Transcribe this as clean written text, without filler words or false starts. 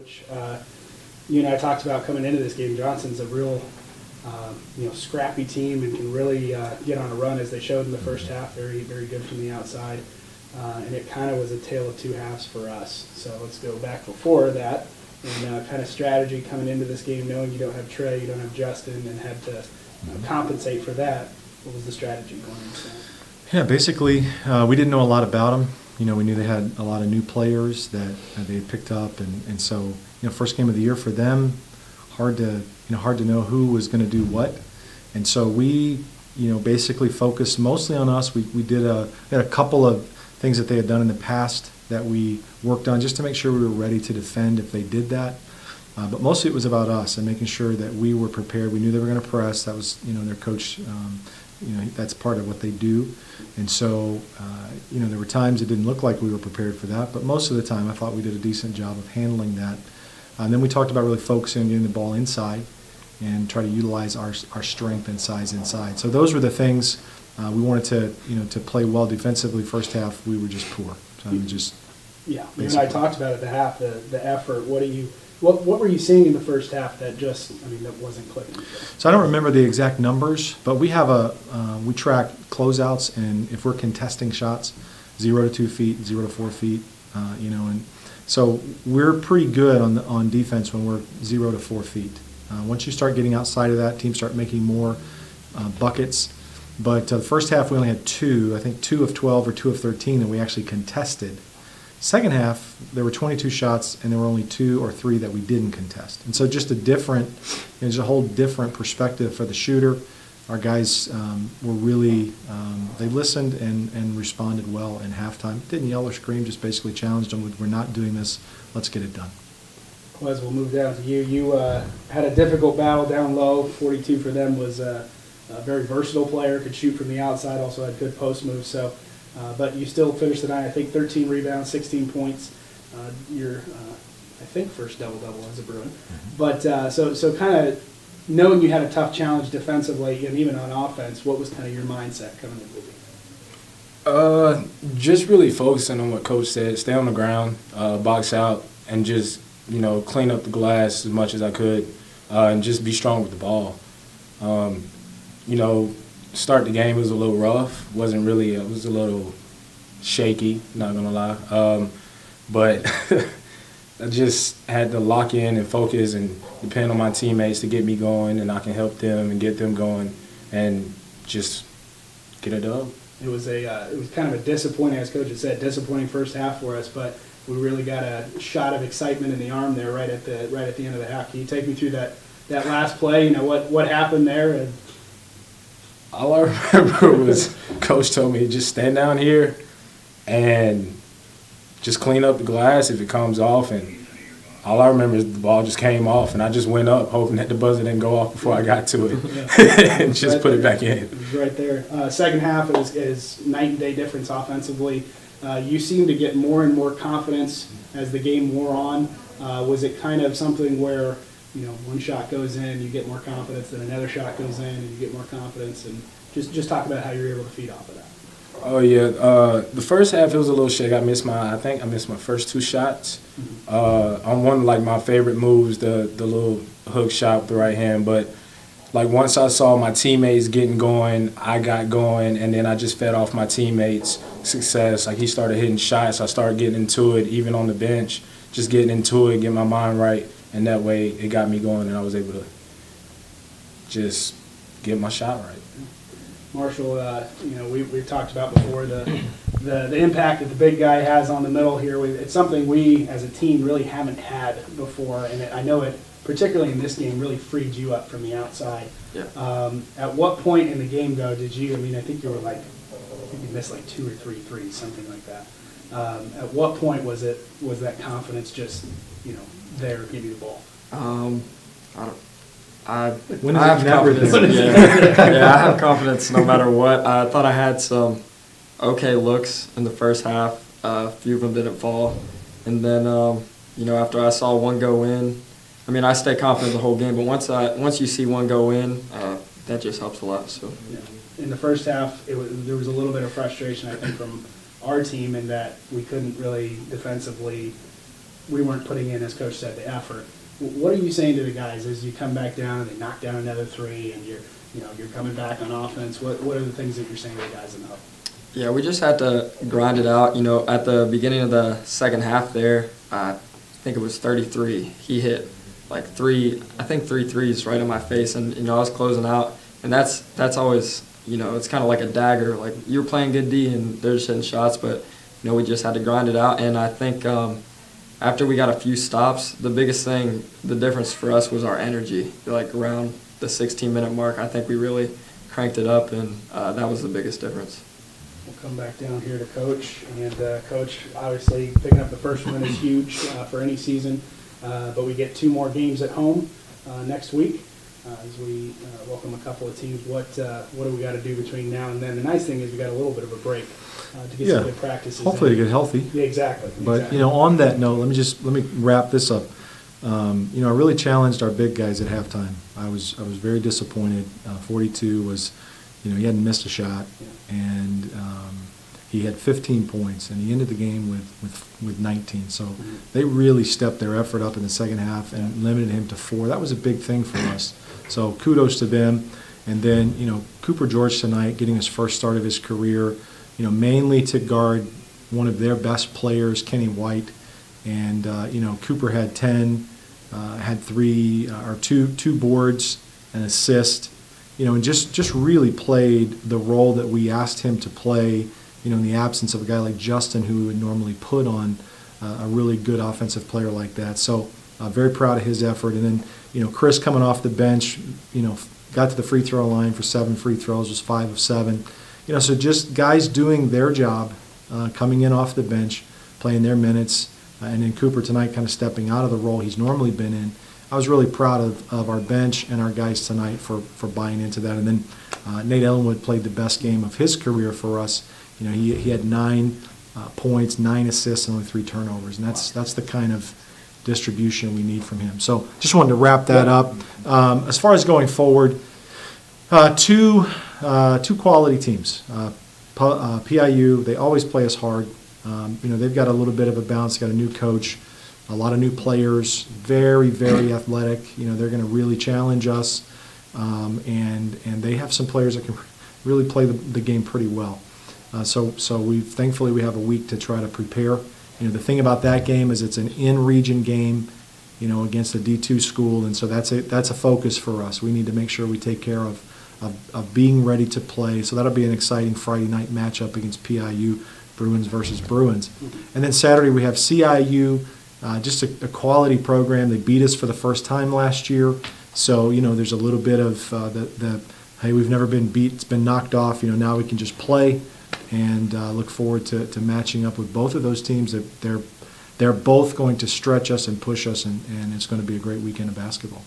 Coach, you and I talked about coming into this game. Johnson's a real, scrappy team and can really get on a run as they showed in the first half. Very, very good from the outside, and it kind of was a tale of two halves for us. So let's go back before that and kind of strategy coming into this game, knowing you don't have Trey, you don't have Justin, and had to compensate for that. What was the strategy going into that? Yeah, basically, we didn't know a lot about them. We knew they had a lot of new players that they had picked up, and so first game of the year for them, hard to know who was going to do what, and so we basically focused mostly on us. We had a couple of things that they had done in the past that we worked on just to make sure we were ready to defend if they did that. But mostly it was about us and making sure that we were prepared. We knew they were going to press. That was their coach. That's part of what they do. And so, there were times it didn't look like we were prepared for that, but most of the time I thought we did a decent job of handling that. And then we talked about really focusing on getting the ball inside and try to utilize our strength and size inside. So those were the things we wanted to play well defensively. First half we were just poor. So it was just you and I talked about at the half the effort. What were you seeing in the first half that that wasn't clicking? So I don't remember the exact numbers, but we have we track closeouts, and if we're contesting shots, 0 to 2 feet, 0 to 4 feet, and so we're pretty good on defense when we're 0 to 4 feet. Once you start getting outside of that, teams start making more buckets. But the first half we only had 2, I think 2 of 12 or 2 of 13 that we actually contested. Second half, there were 22 shots, and there were only 2 or 3 that we didn't contest. And so just there's a whole different perspective for the shooter. Our guys were really, they listened and responded well in halftime. Didn't yell or scream, just basically challenged them with, we're not doing this, let's get it done. Well, as we'll move down to you, you had a difficult battle down low. 42 for them was a very versatile player, could shoot from the outside, also had good post moves. So. But you still finished the night, I think, 13 rebounds, 16 points. Your, I think, first double-double as a Bruin. Mm-hmm. But so kind of knowing you had a tough challenge defensively and even on offense, what was kind of your mindset coming into the game? Just really focusing on what Coach said, stay on the ground, box out, and just, clean up the glass as much as I could, and just be strong with the ball. Start the game was a little rough. Wasn't really. It was a little shaky. Not gonna lie. But I just had to lock in and focus and depend on my teammates to get me going, and I can help them and get them going, and just get a dub. It was kind of a disappointing, as Coach had said, disappointing first half for us, but we really got a shot of excitement in the arm there right at the end of the half. Can you take me through that last play? What happened there? All I remember was Coach told me, just stand down here and just clean up the glass if it comes off. And all I remember is the ball just came off, and I just went up hoping that the buzzer didn't go off before I got to it and just right put it back in. It was right there. Second half is night and day difference offensively. You seem to get more and more confidence as the game wore on. Was it kind of something where one shot goes in, you get more confidence, then another shot goes in, and you get more confidence, and just talk about how you're able to feed off of that. Oh yeah, the first half it was a little shake. I think I missed my first 2 shots. On one of my favorite moves, the little hook shot with the right hand. But once I saw my teammates getting going, I got going, and then I just fed off my teammates' success. He started hitting shots, I started getting into it, even on the bench, just getting into it, get my mind right. And that way, it got me going, and I was able to just get my shot right. Marshall, we've talked about before the impact that the big guy has on the middle here. It's something we, as a team, really haven't had before, and I know it, particularly in this game, really freed you up from the outside. Yeah. At what point in the game, though, did you? I think you were you missed 2 or 3 threes, something like that. At what point was that confidence just there, give you the ball? I have confidence. I have confidence no matter what. I thought I had some okay looks in the first half. A few of them didn't fall, and then after I saw one go in, I stay confident the whole game. But once you see one go in, that just helps a lot. So. Yeah. In the first half, there was a little bit of frustration, I think, from our team in that we couldn't really defensively we weren't putting in, as Coach said, the effort. What are you saying to the guys as you come back down and they knock down another three and you're coming back on offense? What are the things that you're saying to the guys in the hub? Yeah, we just had to grind it out. At the beginning of the second half there, I think it was 33. He hit like three threes right in my face, and I was closing out, and that's always, it's kind of like a dagger. Like, you're playing good D and they're just hitting shots, but we just had to grind it out. And I think after we got a few stops, the biggest thing, the difference for us was our energy. Like around the 16-minute mark, I think we really cranked it up, and that was the biggest difference. We'll come back down here to Coach, and Coach, obviously picking up the first win is huge for any season, but we get 2 more games at home next week as we welcome a couple of teams. What do we got to do between now and then? The nice thing is we got a little bit of a break to get some good practices. Hopefully in. to get healthy. Yeah, exactly. But on that note, let me wrap this up. I really challenged our big guys at halftime. I was very disappointed. 42 was, he hadn't missed a shot, and he had 15 points, and he ended the game with 19. So they really stepped their effort up in the second half and limited him to 4. That was a big thing for us. So kudos to them. And then, Cooper George tonight getting his first start of his career, mainly to guard one of their best players, Kenny White. And, Cooper had 10, had 2 boards, an assist, and just really played the role that we asked him to play, in the absence of a guy like Justin, who we would normally put on a really good offensive player like that. So very proud of his effort. And then, Chris coming off the bench, got to the free throw line for 7 free throws, was 5 of 7. So just guys doing their job, coming in off the bench, playing their minutes, and then Cooper tonight kind of stepping out of the role he's normally been in. I was really proud of our bench and our guys tonight for buying into that. And then Nate Ellenwood played the best game of his career for us. He had 9 points, 9 assists, and only 3 turnovers, and that's the kind of distribution we need from him. So just wanted to wrap that up. As far as going forward, two quality teams. PIU, they always play us hard. They've got a little bit of a bounce, got a new coach, a lot of new players, very, very athletic. They're going to really challenge us, and they have some players that can really play the game pretty well. So thankfully we have a week to try to prepare. The thing about that game is it's an in-region game, against a D2 school, and so that's a focus for us. We need to make sure we take care of being ready to play. So that'll be an exciting Friday night matchup against PIU, Bruins versus Bruins. And then Saturday we have CIU, just a quality program. They beat us for the first time last year. So, there's a little bit of hey, we've never been beat, it's been knocked off, now we can just play, and look forward to matching up with both of those teams. They're both going to stretch us and push us, and it's going to be a great weekend of basketball.